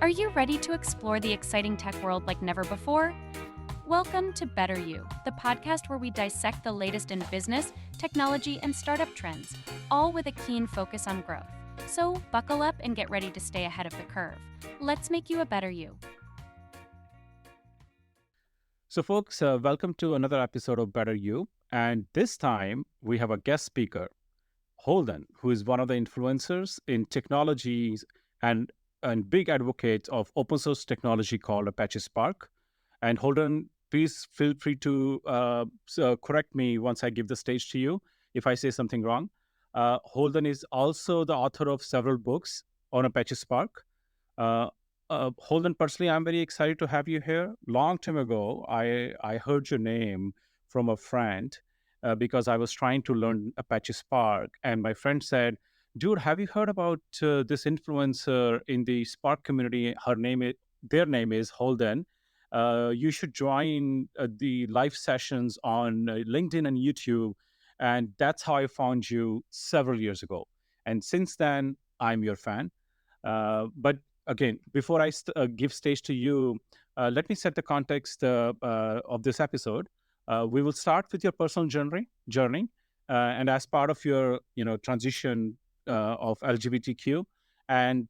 Are you ready to explore the exciting tech world like never before? Welcome to Better You, the podcast where we dissect the latest in business, technology, and startup trends, all with a keen focus on growth. So buckle up and get ready to stay ahead of the curve. Let's make you a better you. So, folks, welcome to another episode of Better You. And this time we have a guest speaker, Holden, who is one of the influencers in technologies and big advocate of open source technology called Apache Spark. And Holden, please feel free to correct me once I give the stage to you if I say something wrong. Holden is also the author of several books on Apache Spark. Uh, Holden, personally, I'm very excited to have you here. Long time ago, I heard your name from a friend because I was trying to learn Apache Spark. And my friend said, dude, have you heard about this influencer in the Spark community? Their name is Holden. You should join the live sessions on LinkedIn and YouTube. And that's how I found you several years ago. And since then, I'm your fan. But again, before I give stage to you, let me set the context of this episode. We will start with your personal journey, and as part of your transition of LGBTQ, and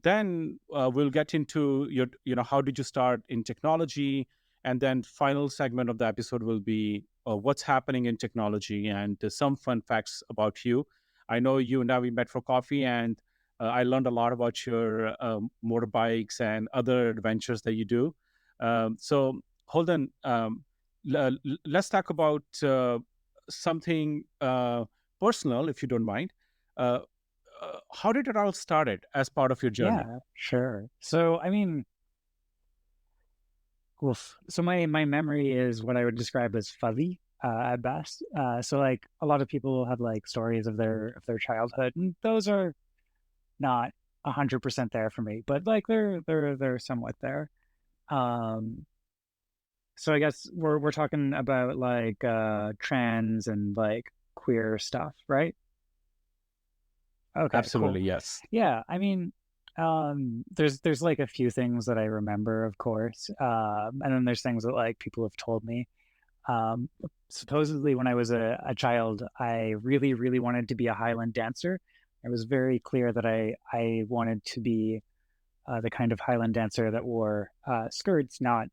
then we'll get into your how did you start in technology, and then final segment of the episode will be what's happening in technology and some fun facts about you. I know you and I we met for coffee, and I learned a lot about your motorbikes and other adventures that you do. So Holden, let's talk about something personal, if you don't mind. Uh, how did it all started as part of your journey? Yeah, sure. So, so my memory is what I would describe as fuzzy at best. So like a lot of people have like stories of their childhood, and those are not 100% there for me, but like they're somewhat there. Um, so I guess we're talking about like trans and like queer stuff, right? Okay, cool. Absolutely, yes. Yeah, there's like a few things that I remember, of course, and then there's things that like people have told me. Um, Supposedly, when I was a child, I really, really wanted to be a Highland dancer. It was very clear that I wanted to be the kind of Highland dancer that wore skirts, not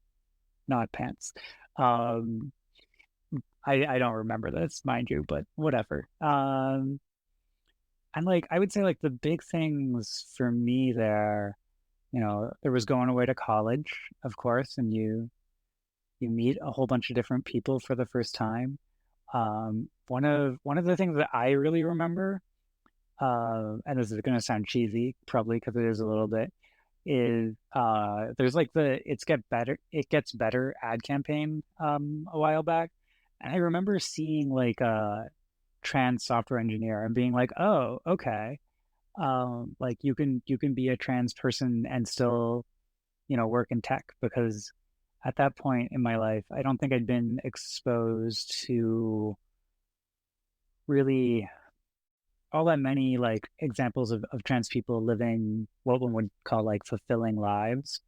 pants. Um, I don't remember this, mind you, but whatever. And like I would say like the big things for me there, there was going away to college, of course, and you meet a whole bunch of different people for the first time. One of the things that I really remember, and this is going to sound cheesy, probably because it is a little bit, is there's like the it gets better ad campaign a while back, and I remember seeing like a trans software engineer and being like, oh, okay, like you can be a trans person and still work in tech, because at that point in my life I don't think I'd been exposed to really all that many like examples of trans people living what one would call like fulfilling lives.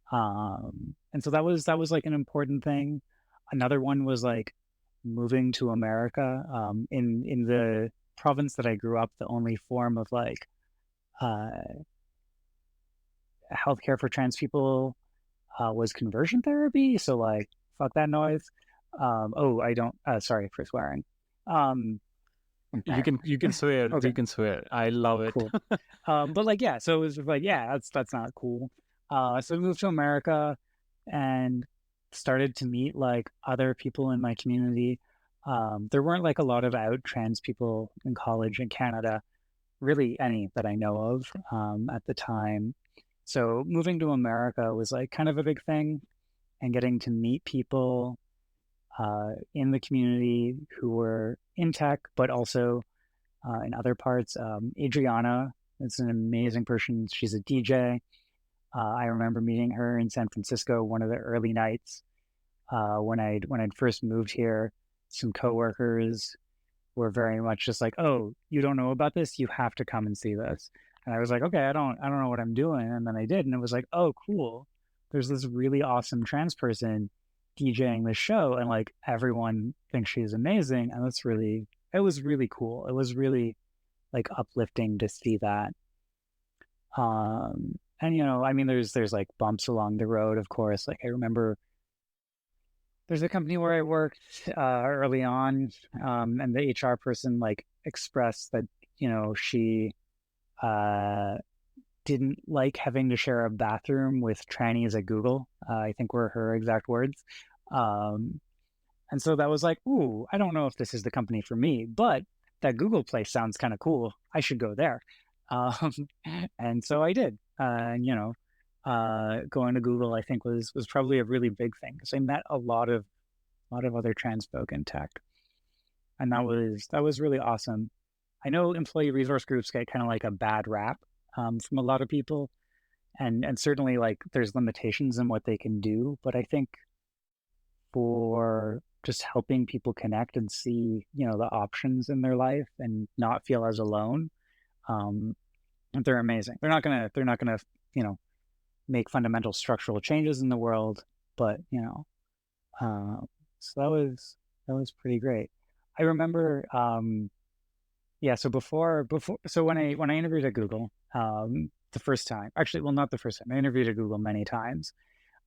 And so that was like an important thing. Another one was like moving to America. In the province that I grew up, the only form of like uh, healthcare for trans people was conversion therapy. So like, fuck that noise. Oh, I don't. Sorry for swearing. Um, You can swear. okay, You can swear. I love it. cool. But like, yeah. So it was like, yeah, that's not cool. So we moved to America and started to meet like other people in my community. There weren't like a lot of out trans people in college in Canada, really any that I know of at the time. So moving to America was like kind of a big thing, and getting to meet people in the community who were in tech, but also in other parts. Adriana is an amazing person. She's a DJ. I remember meeting her in San Francisco one of the early nights when I'd first moved here. Some coworkers were very much just like, "Oh, you don't know about this? You have to come and see this." And I was like, okay, I don't know what I'm doing. And then I did. And it was like, oh, cool. There's this really awesome trans person DJing this show. And like everyone thinks she's amazing. And it was really cool. It was really like uplifting to see that. And I mean, there's like bumps along the road, of course. Like I remember there's a company where I worked early on, and the HR person like expressed that she uh, didn't like having to share a bathroom with trannies at Google. I think were her exact words. Um, and so that was like, ooh, I don't know if this is the company for me, but that Google place sounds kind of cool. I should go there. Um, and so I did. Going to Google, I think was probably a really big thing because I met a lot of other trans folk in tech, and that was really awesome. I know employee resource groups get kind of like a bad rap from a lot of people, and certainly like there's limitations in what they can do, but I think for just helping people connect and see the options in their life and not feel as alone, um, they're amazing. They're not gonna make fundamental structural changes in the world, but uh, so that was pretty great. I remember, yeah. So so when I interviewed at Google, the first time, actually, well, not the first time. I interviewed at Google many times,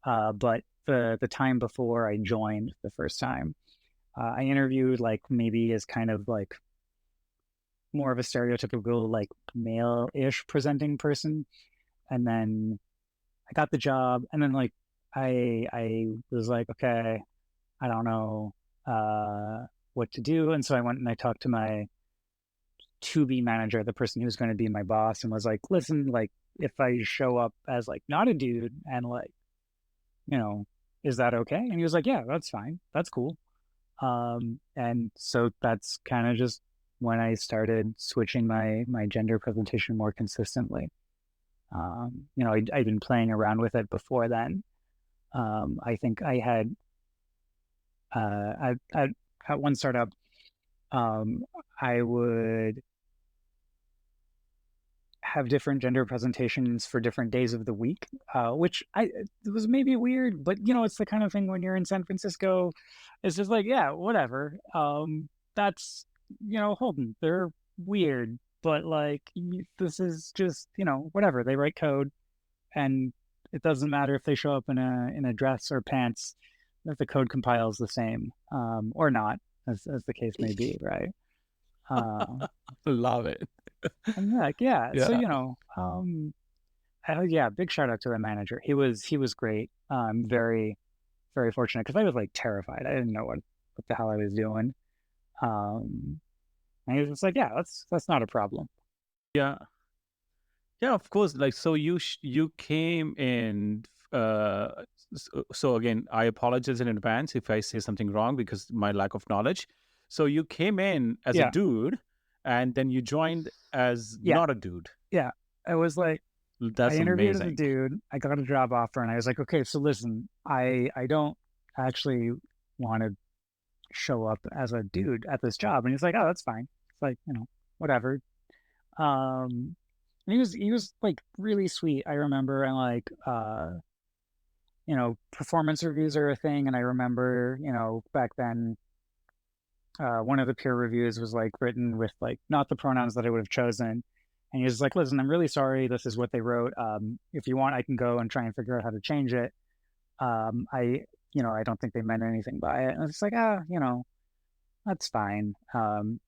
but the time before I joined the first time, I interviewed like maybe as kind of like more of a stereotypical like male-ish presenting person, and then I got the job, and then like I was like, okay, I don't know what to do, and so I went and I talked to my to-be manager, the person who's going to be my boss, and was like, listen, like if I show up as like not a dude and like is that okay? And he was like, yeah, that's fine, that's cool. And so that's kind of just when I started switching my gender presentation more consistently. I'd been playing around with it before then. I think I had at one startup, I would have different gender presentations for different days of the week, which it was maybe weird, but it's the kind of thing when you're in San Francisco, it's just like, yeah, whatever. That's Holden, they're weird, but like this is just whatever. They write code, and it doesn't matter if they show up in a dress or pants, if the code compiles the same, or not, as the case may be, right? Love it. And like, yeah, so Yeah. yeah, big shout out to the manager. He was great. Very, very fortunate because I was like terrified. I didn't know what the hell I was doing. Um, and he was just like, yeah, that's not a problem. Yeah. Yeah, of course. Like, so you came in. So again, I apologize in advance if I say something wrong because my lack of knowledge. So you came in as a Yeah, dude, and then you joined as yeah, not a dude. yeah. I was like, I That's interviewed as a amazing. dude. I got a job offer, and I was like, okay, so listen, I don't actually want to show up as a dude at this job. And he's like, oh, that's fine. It's like, whatever. Um, and he was like really sweet. I remember, and like, performance reviews are a thing. And I remember, back then, one of the peer reviews was like written with like not the pronouns that I would have chosen. And he was like, listen, I'm really sorry. This is what they wrote. If you want, I can go and try and figure out how to change it. I don't think they meant anything by it. And it's like, that's fine.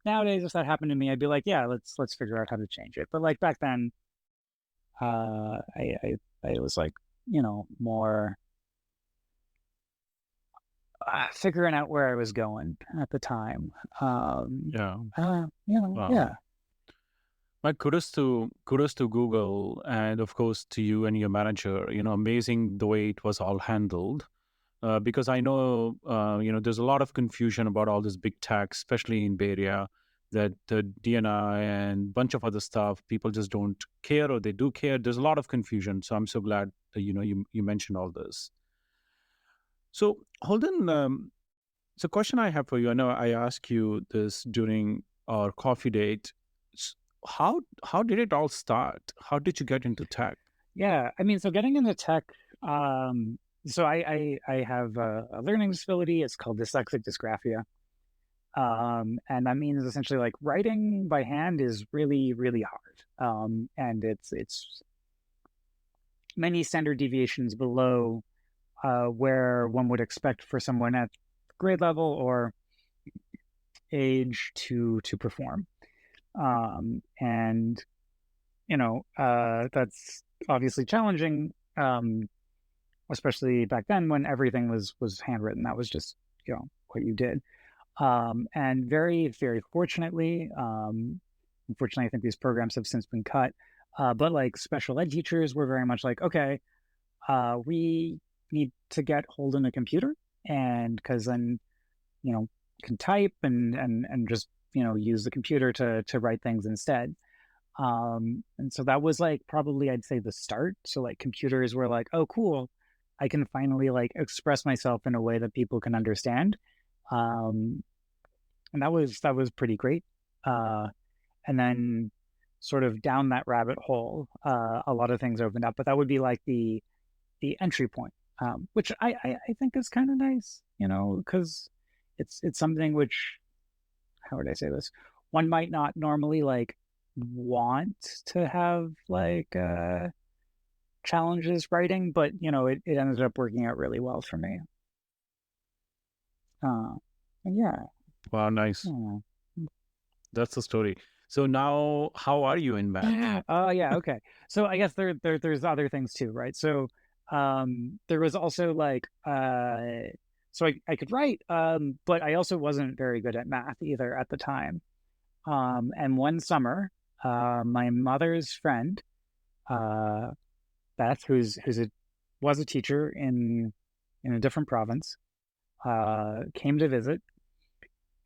Nowadays, if that happened to me, I'd be like, yeah, let's figure out how to change it. But like back then, I was like, more figuring out where I was going at the time. Yeah. Wow. Yeah, My kudos to Google, and of course to you and your manager. Amazing the way it was all handled. Because I know, there's a lot of confusion about all this big tech, especially in Bay Area, that the DNI and bunch of other stuff, people just don't care, or they do care. There's a lot of confusion. So I'm so glad that, you mentioned all this. So Holden, so question I have for you, I know I asked you this during our coffee date. how did it all start? How did you get into tech? Yeah, I mean, so getting into tech, so I have a learning disability. It's called dyslexic dysgraphia, and that means essentially like writing by hand is really really hard, and it's many standard deviations below where one would expect for someone at grade level or age to perform. And that's obviously challenging, especially back then when everything was handwritten. That was just what you did. And very very fortunately, unfortunately, I think these programs have since been cut. But like special ed teachers were very much like, okay, we need to get Holden a computer, and because then can type and just use the computer to write things instead. And so that was like probably I'd say the start. So like computers were like, oh cool, I can finally like express myself in a way that people can understand. Um, and that was pretty great. And then sort of down that rabbit hole, a lot of things opened up, but that would be like the entry point, which I think is kind of nice, because it's something which, how would I say this? One might not normally like want to have like challenges writing, but it ended up working out really well for me. And yeah. Wow, nice. Yeah. That's the story. So now, how are you in math? Oh yeah, okay. So I guess there's other things too, right? So there was also like so I could write, but I also wasn't very good at math either at the time. And one summer, my mother's friend, uh, Beth, was a teacher in a different province, came to visit,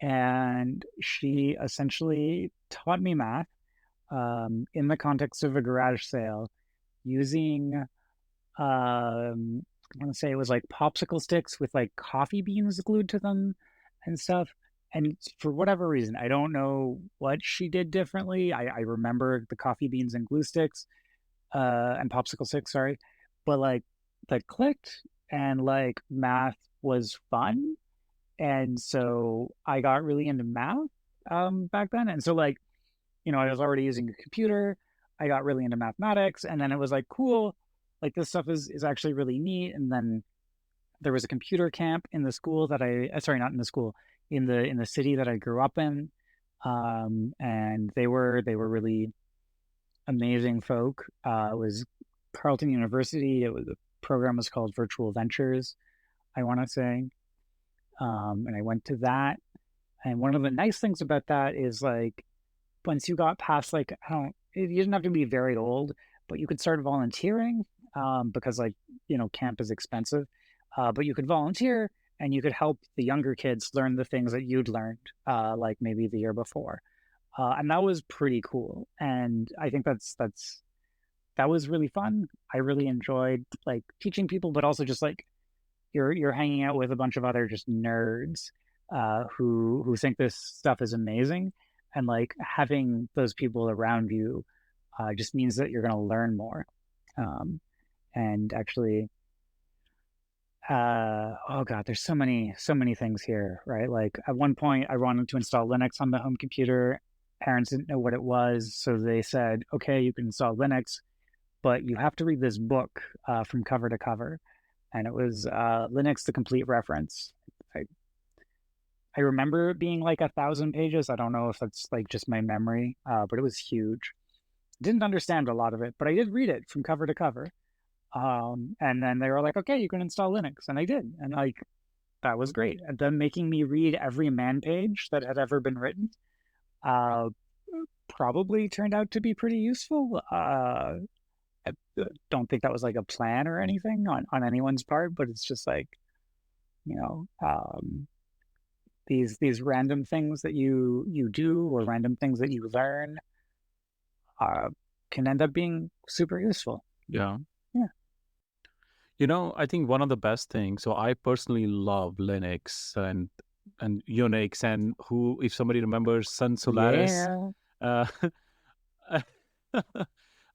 and she essentially taught me math in the context of a garage sale using I want to say it was like popsicle sticks with like coffee beans glued to them and stuff. And for whatever reason, I don't know what she did differently. I remember the coffee beans and glue sticks, and popsicle sticks, sorry. But like that clicked, and like math was fun. And so I got really into math back then. And so like, I was already using a computer. I got really into mathematics, and then it was like cool, like this stuff is actually really neat. And then there was a computer camp in the school that sorry, not in the school, in the city that I grew up in, and they were really amazing folk. It was Carleton University. The program was called Virtual Ventures, I want to say, and I went to that. And one of the nice things about that is like once you got past like you didn't have to be very old, but you could start volunteering, because like camp is expensive, but you could volunteer and you could help the younger kids learn the things that you'd learned like maybe the year before, and that was pretty cool. And I think that was really fun. I really enjoyed like teaching people, but also just like you're hanging out with a bunch of other just nerds who think this stuff is amazing, and like having those people around you just means that you're going to learn more. And actually, oh god, there's so many things here, right? Like at one point, I wanted to install Linux on the home computer. Parents didn't know what it was, so they said, "Okay, you can install Linux, but you have to read this book from cover to cover." And it was Linux: The Complete Reference. I remember it being like 1,000 pages. I don't know if that's like just my memory, but it was huge. Didn't understand a lot of it, but I did read it from cover to cover. And then they were like, "Okay, you can install Linux," and I did, and like that was great. And them making me read every man page that had ever been written, uh, probably turned out to be pretty useful. I don't think that was like a plan or anything on anyone's part, but it's just like, you know, these random things that you do or random things that you learn can end up being super useful. Yeah. Yeah. I think one of the best things, so I personally love Linux and Unix, and if somebody remembers Sun Solace, Yeah. uh,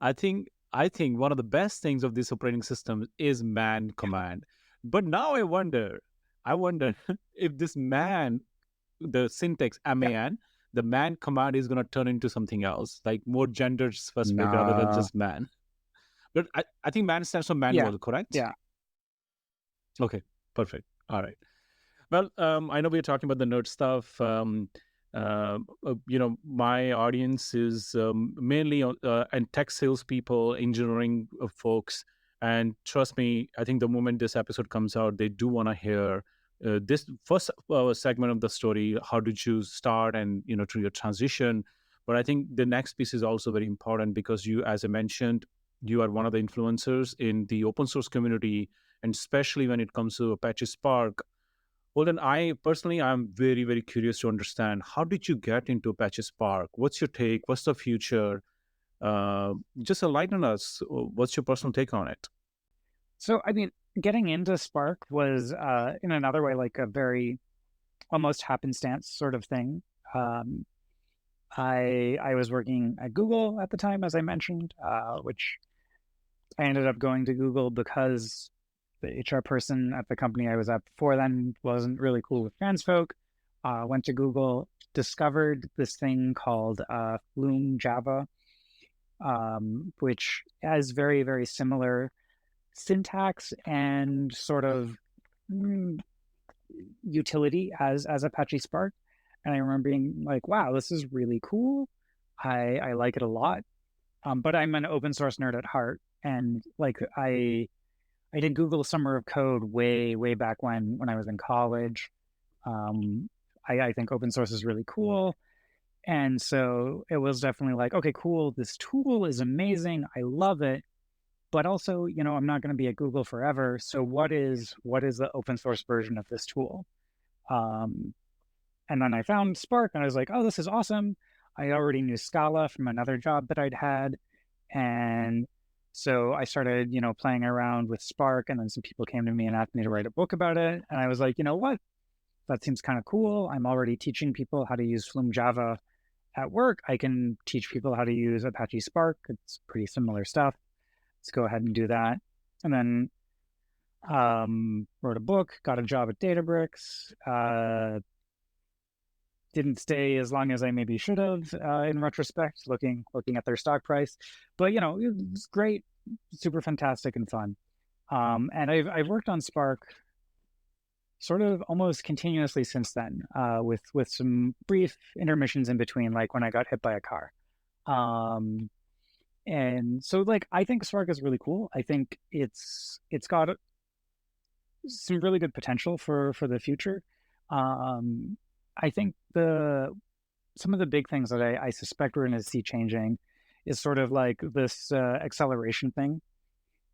I think one of the best things of this operating system is man command. But now I wonder if this man, the syntax Yeah. man, the man command is going to turn into something else, like more gender specific rather than No. just man. But I think man stands for Yeah. manual, correct? Yeah. Okay, perfect. All right. Well, I know we're talking about the nerd stuff. My audience is mainly and tech salespeople, engineering folks, and trust me, I think the moment this episode comes out, they do want to hear this first segment of the story. How did you start, and through your transition? But I think the next piece is also very important because you, as I mentioned, you are one of the influencers in the open source community, and especially when it comes to Apache Spark. Well, then I personally, I'm very, very curious to understand how did you get into Apache Spark? What's your take? What's the future? Just enlighten us. What's your personal take on it? So, I mean, getting into Spark was, in another way, like a very almost happenstance sort of thing. Um, I was working at Google at the time, as I mentioned, which I ended up going to Google because the HR person at the company I was at before then wasn't really cool with trans folk. Went to Google, discovered this thing called Flume Java, which has very, very similar syntax and sort of mm, utility as Apache Spark. And I remember being like, wow, this is really cool. I like it a lot. But I'm an open source nerd at heart. And like I did Google Summer of Code way back when I was in college. Um, I think open source is really cool. And so it was definitely like, okay, cool. This tool is amazing. I love it. But also, I'm not going to be at Google forever. So what is the open source version of this tool? Um, and then I found Spark and I was like, oh, this is awesome. I already knew Scala from another job that I'd had. And so I started, playing around with Spark, and then some people came to me and asked me to write a book about it. And I was like, you know what? That seems kind of cool. I'm already teaching people how to use Flume Java at work. I can teach people how to use Apache Spark. It's pretty similar stuff. Let's go ahead and do that. And then wrote a book, got a job at Databricks. Didn't stay as long as I maybe should have in retrospect, looking at their stock price. But it was great, super fantastic and fun. And I've worked on Spark sort of almost continuously since then, with some brief intermissions in between, like when I got hit by a car. And so like I think Spark is really cool. I think it's got some really good potential for the future. I think some of the big things that I suspect we're going to see changing is sort of like this acceleration thing.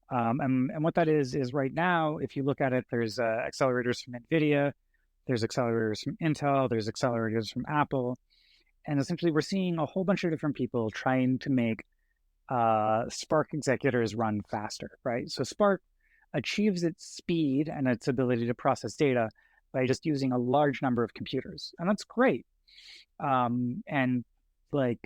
And what that is right now, if you look at it, there's accelerators from NVIDIA, there's accelerators from Intel, there's accelerators from Apple. And essentially we're seeing a whole bunch of different people trying to make Spark executors run faster, right? So Spark achieves its speed and its ability to process data by just using a large number of computers. And that's great. And like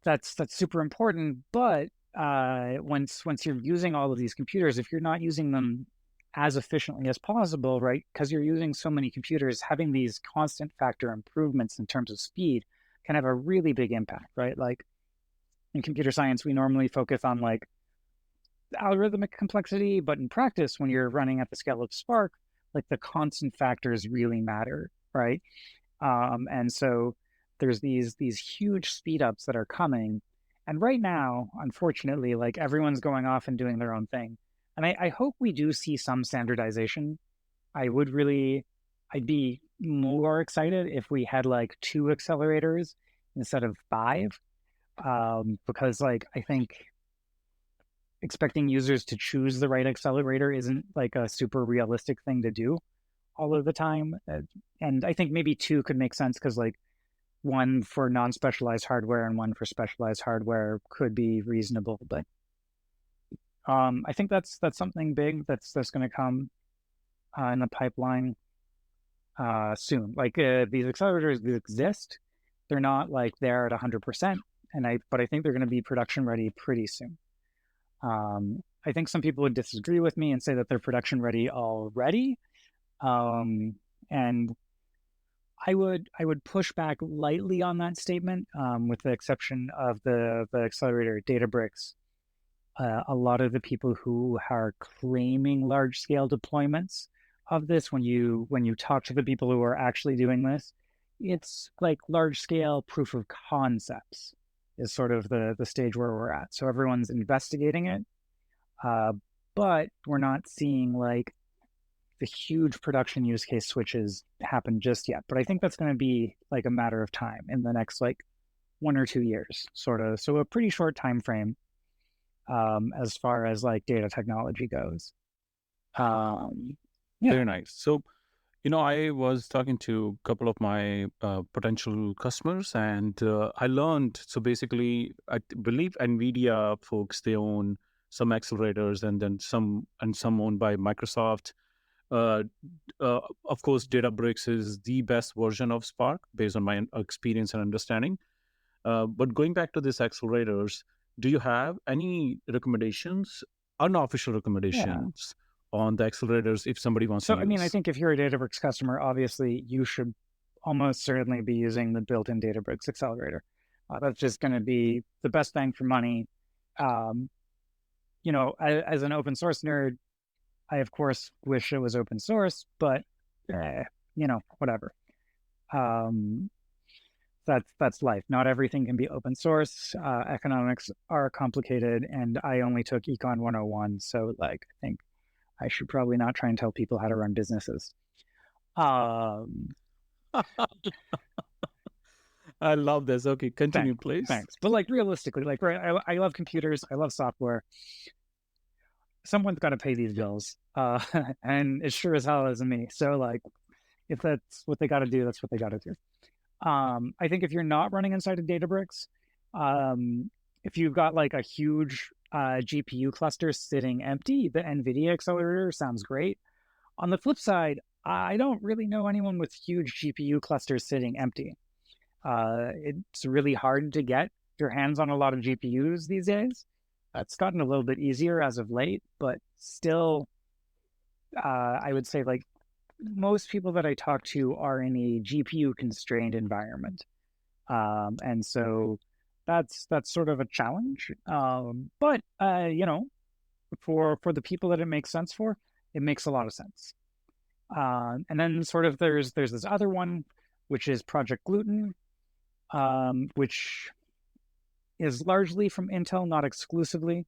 that's super important. But once you're using all of these computers, if you're not using them as efficiently as possible, right? Because you're using so many computers, having these constant factor improvements in terms of speed can have a really big impact, right? Like in computer science, we normally focus on like algorithmic complexity, but in practice, when you're running at the scale of Spark, like the constant factors really matter, right? And so there's these huge speed ups that are coming. And right now, unfortunately, like everyone's going off and doing their own thing. And I hope we do see some standardization. I'd be more excited if we had like 2 accelerators instead of 5. Because like I think expecting users to choose the right accelerator isn't like a super realistic thing to do all of the time. And I think maybe 2 could make sense because like one for non-specialized hardware and one for specialized hardware could be reasonable. But I think that's something big that's going to come in the pipeline soon. Like these accelerators exist. They're not like there at 100%. but I think they're going to be production ready pretty soon. I think some people would disagree with me and say that they're production ready already. And I would push back lightly on that statement, with the exception of the accelerator Databricks. A lot of the people who are claiming large scale deployments of this, when you talk to the people who are actually doing this, it's like large scale proof of concepts is sort of the stage where we're at. So everyone's investigating it, but we're not seeing like the huge production use case switches happen just yet. But I think that's going to be like a matter of time in the next like 1 or 2 years, sort of. So a pretty short time frame, as far as like data technology goes. Yeah. Very nice. So, I was talking to a couple of my potential customers, and I learned. So basically, I believe NVIDIA folks, they own some accelerators, and then some owned by Microsoft. Of course, Databricks is the best version of Spark based on my experience and understanding. But going back to these accelerators, do you have any recommendations, unofficial recommendations on the accelerators if somebody wants to use? I mean, I think if you're a Databricks customer, obviously you should almost certainly be using the built-in Databricks accelerator. That's just going to be the best bang for money. As an open source nerd, I of course wish it was open source, but whatever. That's life. Not everything can be open source. Economics are complicated, and I only took Econ 101, so like I think I should probably not try and tell people how to run businesses. I love this. Okay, continue, please. Thanks. But like realistically, like I love computers, I love software. Someone's got to pay these bills, and it sure as hell isn't me. So like, if that's what they got to do, that's what they got to do. I think if you're not running inside of Databricks, if you've got like a huge GPU cluster sitting empty, the NVIDIA accelerator sounds great. On the flip side, I don't really know anyone with huge GPU clusters sitting empty. It's really hard to get your hands on a lot of GPUs these days. It's gotten a little bit easier as of late, but still, I would say like most people that I talk to are in a GPU constrained environment. And so that's sort of a challenge. But for the people that it makes sense for, it makes a lot of sense. And then sort of there's this other one, which is Project Gluten, which is largely from Intel, not exclusively.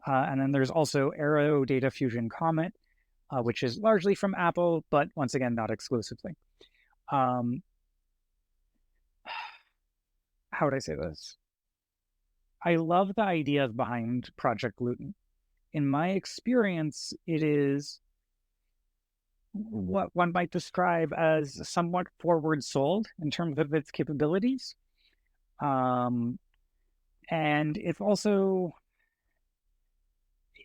And then there's also Aero Data Fusion Comet, which is largely from Apple, but once again, not exclusively. How would I say this? I love the ideas behind Project Gluten. In my experience, it is what one might describe as somewhat forward sold in terms of its capabilities. And it's also,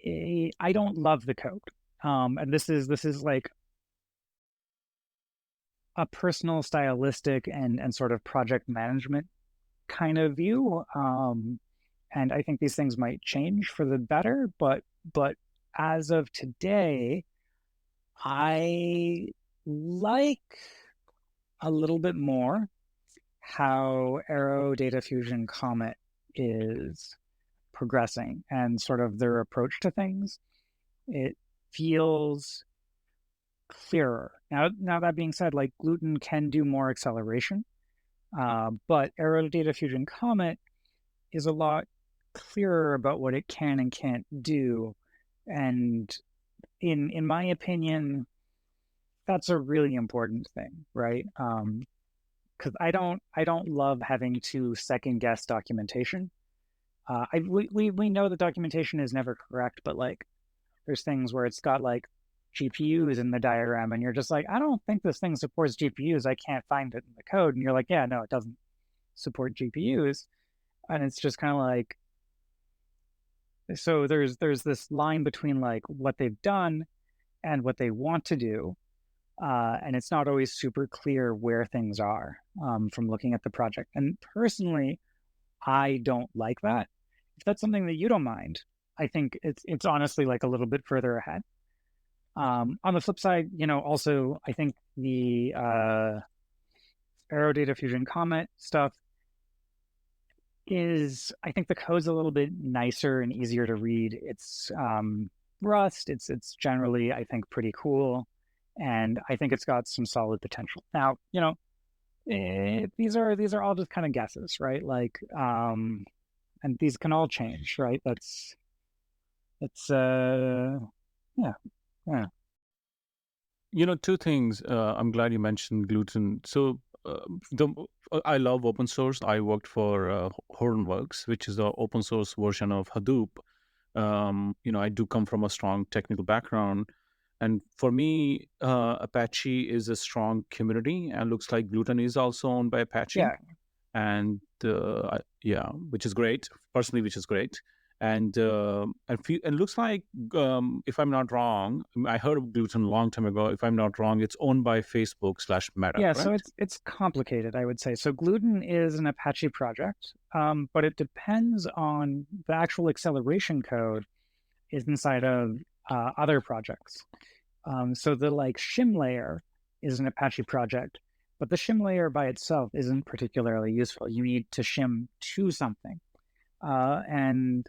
I don't love the code. And this is like a personal, stylistic, and sort of project management kind of view. And I think these things might change for the better, but as of today, I like a little bit more how Aero Data Fusion Comet is progressing and sort of their approach to things. It feels clearer. Now that being said, like Gluten can do more acceleration, but Aero Data Fusion Comet is a lot clearer about what it can and can't do. And in my opinion, that's a really important thing, right? Because I don't love having to second guess documentation. We know the documentation is never correct, but like there's things where it's got like GPUs in the diagram, and you're just like, I don't think this thing supports GPUs. I can't find it in the code, and you're like, yeah, no, it doesn't support GPUs, and it's just kind of like, so there's this line between like what they've done and what they want to do. And it's not always super clear where things are from looking at the project. And personally, I don't like that. If that's something that you don't mind, I think it's honestly like a little bit further ahead. On the flip side, also I think the Arrow Data Fusion Comet stuff I think the code's a little bit nicer and easier to read. It's Rust. It's generally, I think, pretty cool, and I think it's got some solid potential. Now, these are all just kind of guesses, right? Like, and these can all change, right? Yeah, yeah. Two things. I'm glad you mentioned gluten. So I love open source. I worked for Hortonworks, which is the open source version of Hadoop. I do come from a strong technical background, and for me, Apache is a strong community, and looks like gluten is also owned by Apache. Yeah. And which is great. Personally, which is great. And it looks like, if I'm not wrong, I heard of gluten a long time ago. If I'm not wrong, it's owned by Facebook/Meta. Yeah, correct? so it's complicated, I would say. So gluten is an Apache project, but it depends on the actual acceleration code is inside of other projects. So the shim layer is an Apache project, but the shim layer by itself isn't particularly useful. You need to shim to something. And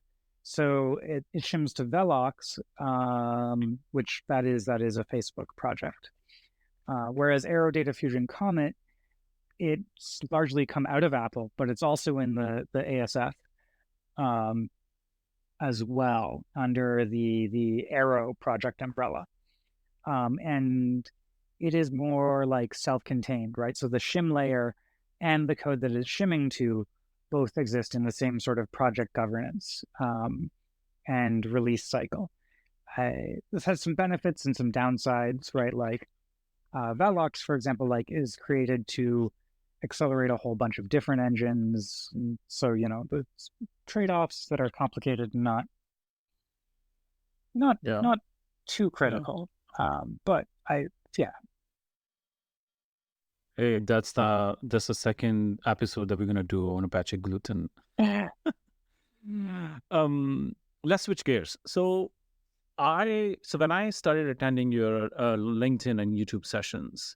so it shims to Velox, which that is a Facebook project. Whereas Arrow Data Fusion Comet, it's largely come out of Apple, but it's also in the ASF as well under the Arrow project umbrella. And it is more like self-contained, right? So the shim layer and the code that it's shimming to both exist in the same sort of project governance and release cycle. This has some benefits and some downsides, right? Like Velox, for example, is created to accelerate a whole bunch of different engines. And so, the trade-offs that are complicated and not too critical. Yeah. But Hey, that's the second episode that we're gonna do on Apache gluten. Let's switch gears. So when I started attending your LinkedIn and YouTube sessions,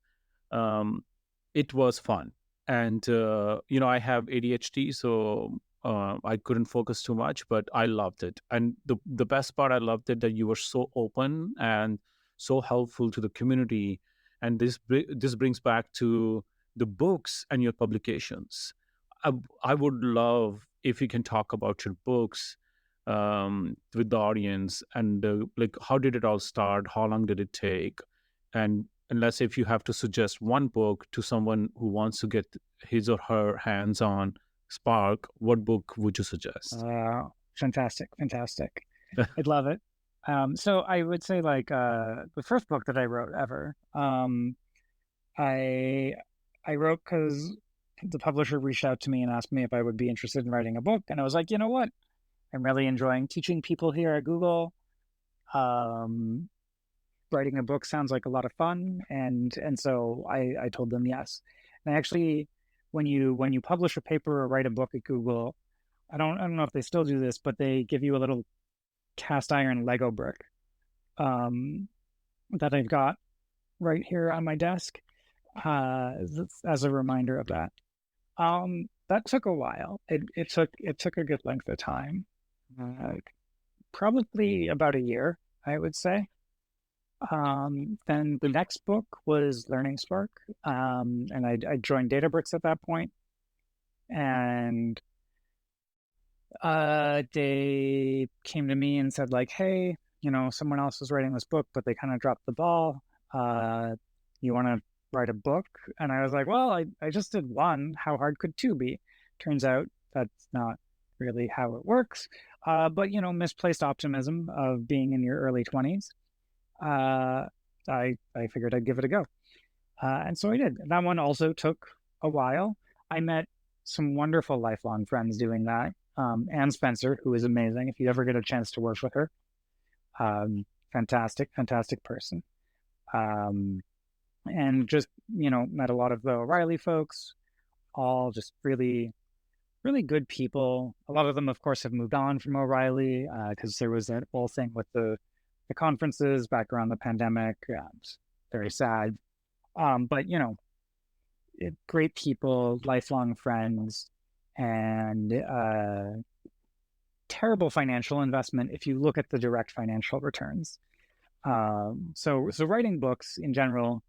it was fun. And I have ADHD, so I couldn't focus too much, but I loved it. And the best part, I loved it that you were so open and so helpful to the community. And this brings back to the books and your publications. I would love if you can talk about your books with the audience, and how did it all start? How long did it take? And unless if you have to suggest one book to someone who wants to get his or her hands on Spark, what book would you suggest? Fantastic. I'd love it. So I would say the first book that I wrote ever, I wrote because the publisher reached out to me and asked me if I would be interested in writing a book. And I was like, you know what? I'm really enjoying teaching people here at Google. Writing a book sounds like a lot of fun. And so I told them yes. And actually, when you publish a paper or write a book at Google, I don't know if they still do this, but they give you a little cast iron Lego brick that I've got right here on my desk as a reminder of that. That took a while. It took a good length of time, probably about a year, I would say. Then the next book was Learning Spark, and I joined Databricks at that point, and they came to me and said hey, someone else is writing this book, but they kind of dropped the ball. You want to write a book? And I was like, well, I just did one. How hard could two be? Turns out that's not really how it works. But misplaced optimism of being in your early 20s. I figured I'd give it a go. And so I did. That one also took a while. I met some wonderful lifelong friends doing that. Anne Spencer, who is amazing. If you ever get a chance to work with her, fantastic person. And just, met a lot of the O'Reilly folks, all just really really good people. A lot of them, of course, have moved on from O'Reilly because there was that whole thing with the conferences back around the pandemic. It's very sad. But great people, lifelong friends, and terrible financial investment if you look at the direct financial returns. So writing books in general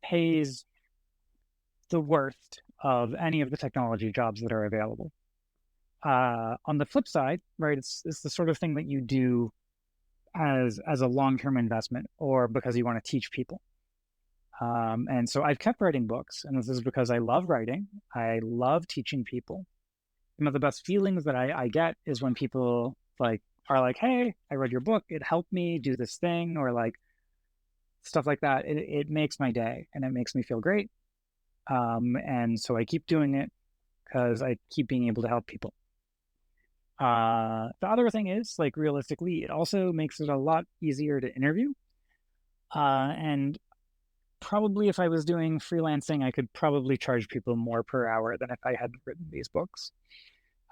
pays the worst of any of the technology jobs that are available. On the flip side, right, it's the sort of thing that you do as a long-term investment or because you want to teach people. And so I've kept writing books, and this is because I love writing. I love teaching people. One of the best feelings that I get is when people are like, "Hey, I read your book. It helped me do this thing," or like stuff like that. It makes my day, and it makes me feel great. And so I keep doing it because I keep being able to help people. The other thing is, like, realistically, it also makes it a lot easier to interview. And probably if I was doing freelancing, I could probably charge people more per hour than if I hadn't written these books.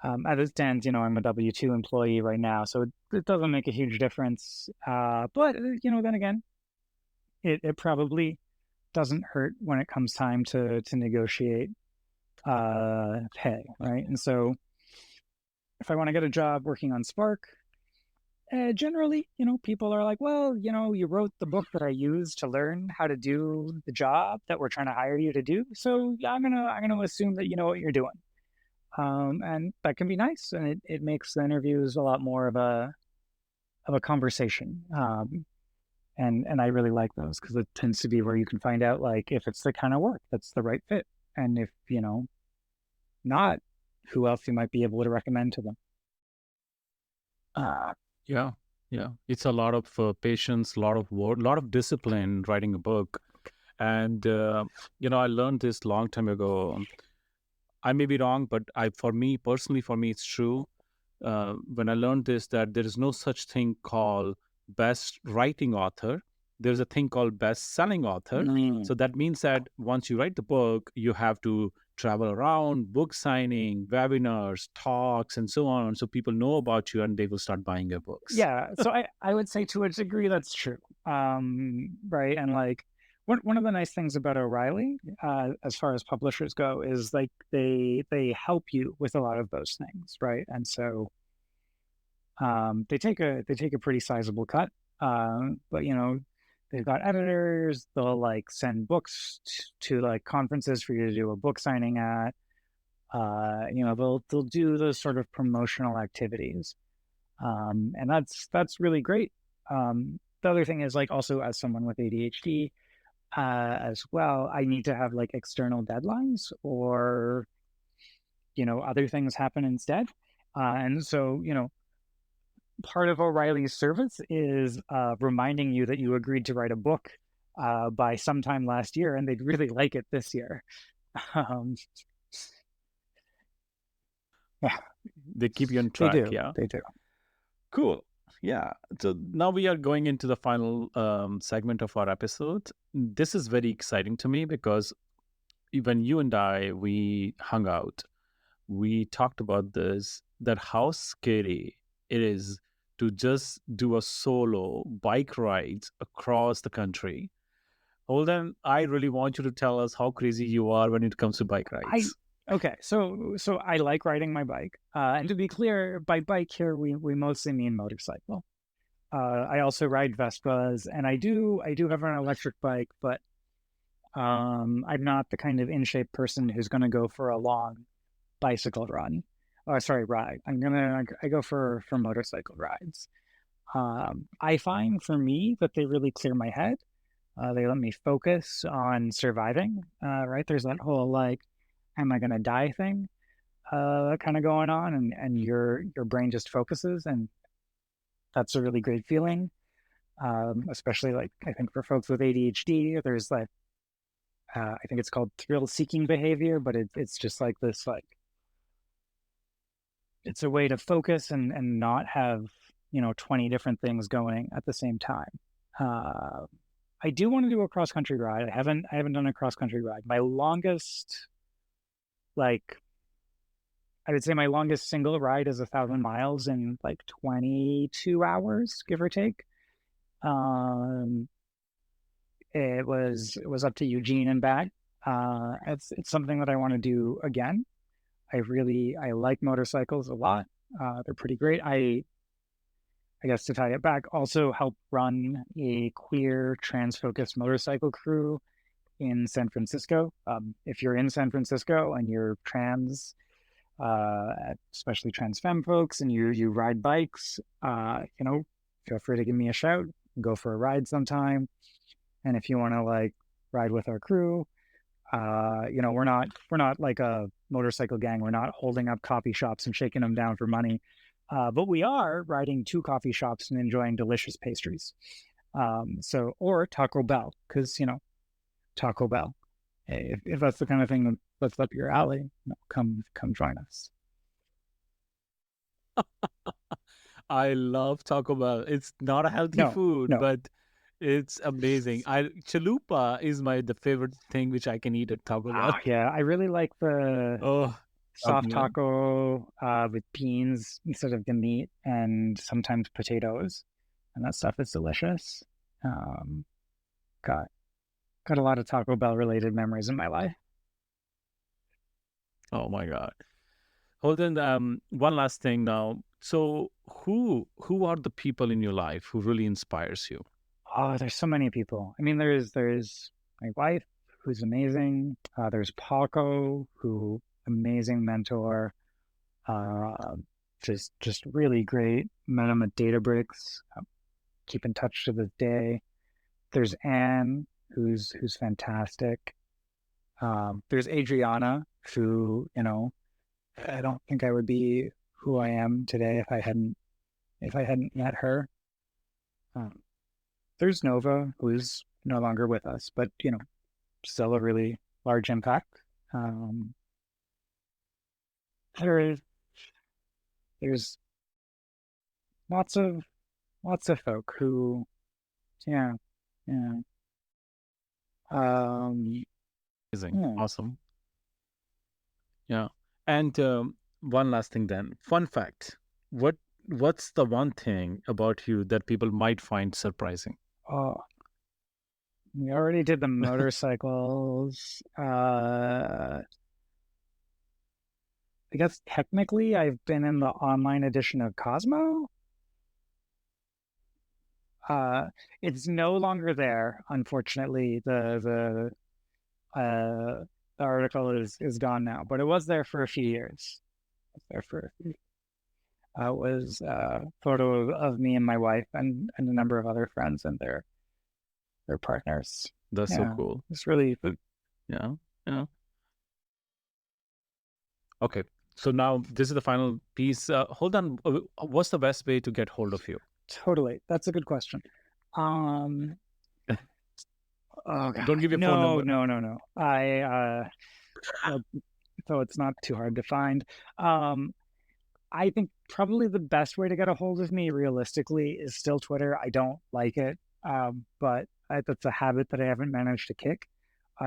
As it stands, I'm a W-2 employee right now, so it doesn't make a huge difference. But then again, it probably doesn't hurt when it comes time to negotiate pay, right? And so if I want to get a job working on Spark, generally, people are like, well, you wrote the book that I used to learn how to do the job that we're trying to hire you to do. So yeah, I'm gonna assume that you know what you're doing. And that can be nice, and it makes the interviews a lot more of a conversation. And I really like those because it tends to be where you can find out like if it's the kind of work that's the right fit, and if not, who else you might be able to recommend to them. Yeah, yeah. It's a lot of patience, a lot of work, a lot of discipline writing a book. And I learned this long time ago. I may be wrong, but for me personally, it's true. When I learned this, that there is no such thing called best writing author. There's a thing called best selling author. So that means that once you write the book, you have to travel around, book signing, webinars, talks, and so on. So people know about you and they will start buying your books. Yeah. So I would say to a degree that's true. Right. And like one of the nice things about O'Reilly, as far as publishers go, is like they help you with a lot of those things, right? And so they take a pretty sizable cut. But they've got editors. They'll like send books to like conferences for you to do a book signing at. They'll do those sort of promotional activities, and that's really great. The other thing is like also as someone with ADHD as well, I need to have like external deadlines or other things happen instead, and so part of O'Reilly's service is reminding you that you agreed to write a book by sometime last year, and they'd really like it this year. Yeah, they keep you on track. They do. Yeah, they do. Cool. Yeah. So now we are going into the final segment of our episode. This is very exciting to me because when you and we hung out, we talked about this, that how scary it is to just do a solo bike rides across the country. Holden, I really want you to tell us how crazy you are when it comes to bike rides. Okay, so I like riding my bike, and to be clear, by bike here we mostly mean motorcycle. I also ride Vespas, and I do have an electric bike, but I'm not the kind of in shape person who's going to go for a long bicycle run. Or sorry, ride. I go for motorcycle rides. I find for me that they really clear my head. They let me focus on surviving. Right, there's that whole like, am I going to die thing kind of going on, and your brain just focuses, and that's a really great feeling. Especially like I think for folks with ADHD, there's like I think it's called thrill-seeking behavior, but it's just like this like it's a way to focus and not have 20 different things going at the same time. I do want to do a cross-country ride. I haven't done a cross-country ride. My longest, like, I would say my longest single ride is 1,000 miles in like 22 hours, give or take. Um, it was up to Eugene and back. It's something that I want to do again. I like motorcycles a lot. They're pretty great. I guess to tie it back, also help run a queer trans-focused motorcycle crew in San Francisco. If you're in San Francisco and you're trans, especially trans femme folks, and you ride bikes, feel free to give me a shout. Go for a ride sometime. And if you want to like ride with our crew, we're not like a motorcycle gang. We're not holding up coffee shops and shaking them down for money. But we are riding to coffee shops and enjoying delicious pastries. Or Taco Bell, because, Taco Bell. Hey, if that's the kind of thing that's up your alley, come join us. I love Taco Bell. It's not a healthy food, no. but it's amazing. Chalupa is the favorite thing which I can eat at Taco Bell. Yeah, I really like the soft taco with beans instead of the meat, and sometimes potatoes, and that stuff is delicious. Got a lot of Taco Bell related memories in my life. Oh my God. Holden, one last thing now. So who are the people in your life who really inspires you? Oh, there's so many people. I mean, there's my wife, who's amazing. There's Paco, who amazing mentor. Just really great. Met him at Databricks. Keep in touch to this day. There's Anne, who's fantastic. There's Adriana, who, I don't think I would be who I am today if I hadn't met her. There's Nova, who's no longer with us, but still a really large impact. There's lots of folk who, yeah. Amazing. Awesome. Yeah. And one last thing then. Fun fact. What's the one thing about you that people might find surprising? Oh, we already did the motorcycles. I guess technically I've been in the online edition of Cosmo. It's no longer there, unfortunately. The article is gone now, but it was there for a few years. It was a photo of me and my wife and a number of other friends and their partners. That's so cool. It's really yeah. Okay, so now this is the final piece. Hold on, what's the best way to get hold of you? Totally, that's a good question. Oh God. Don't give your phone number. No. So it's not too hard to find. I think probably the best way to get a hold of me realistically is still Twitter. I don't like it, but that's a habit that I haven't managed to kick.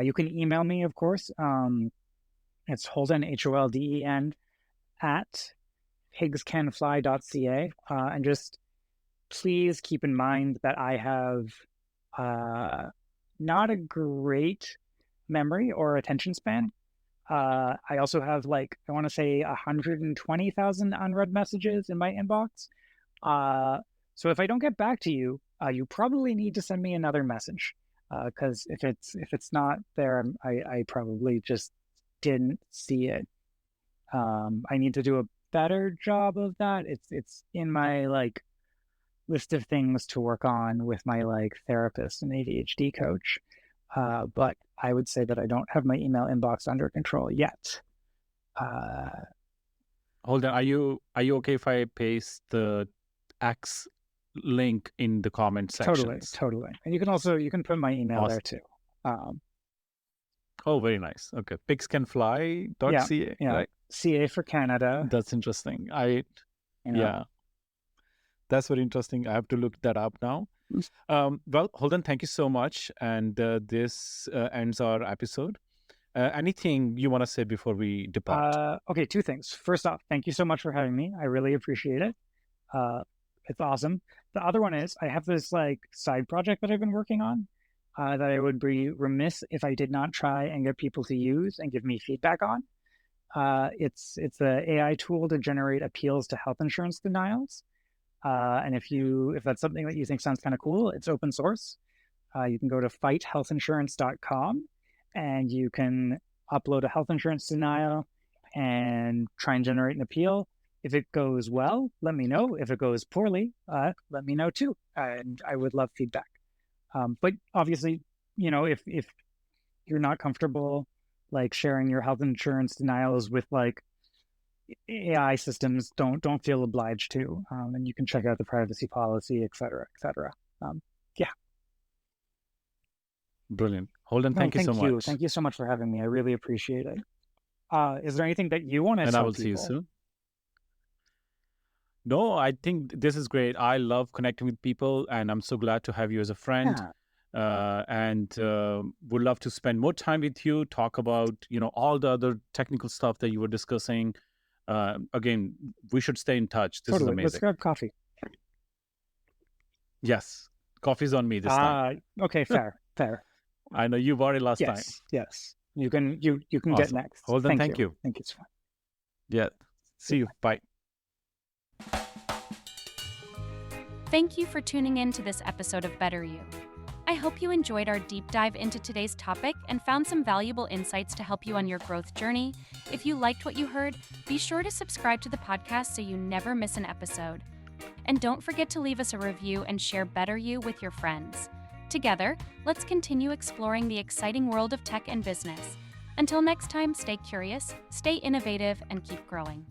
You can email me, of course. It's Holden, HOLDEN, at pigscanfly.ca. And just please keep in mind that I have not a great memory or attention span. I also have I want to say 120,000 unread messages in my inbox. So if I don't get back to you, you probably need to send me another message. Because if it's not there, I probably just didn't see it. I need to do a better job of that. It's in my list of things to work on with my therapist and ADHD coach. But I would say that I don't have my email inbox under control yet. Hold on, are you okay if I paste the X link in the comment section? Totally. And you can put my email there too. Oh, very nice. Okay, pigscanfly.ca. Yeah, right? CA for Canada. That's interesting. Yeah, that's very interesting. I have to look that up now. Well, Holden, thank you so much. And this ends our episode. Anything you want to say before we depart? Okay, two things. First off, thank you so much for having me. I really appreciate it. It's awesome. The other one is I have this like side project that I've been working on that I would be remiss if I did not try and get people to use and give me feedback on. It's an AI tool to generate appeals to health insurance denials. And if that's something that you think sounds kind of cool, it's open source. You can go to fighthealthinsurance.com and you can upload a health insurance denial and try and generate an appeal. If it goes well, let me know. If it goes poorly, let me know too. And I would love feedback. But obviously, if you're not comfortable like sharing your health insurance denials with like AI systems, don't feel obliged to. And you can check out the privacy policy, et cetera, et cetera. Yeah. Brilliant. Holden, thank you so much. Thank you so much for having me. I really appreciate it. Is there anything that you want to tell And I will people? see you soon. No, I think this is great. I love connecting with people, and I'm so glad to have you as a friend. And would love to spend more time with you, talk about, all the other technical stuff that you were discussing. Again, we should stay in touch. This is amazing. Let's grab coffee. Yes. Coffee's on me this time. Okay, fair. I know you bought it last time. Yes. You can awesome. Get next. Holden, thank you. Thank you so much. Yeah. See you. Bye. Thank you for tuning in to this episode of Better You. I hope you enjoyed our deep dive into today's topic and found some valuable insights to help you on your growth journey. If you liked what you heard, be sure to subscribe to the podcast so you never miss an episode. And don't forget to leave us a review and share Better You with your friends. Together, let's continue exploring the exciting world of tech and business. Until next time, stay curious, stay innovative, and keep growing.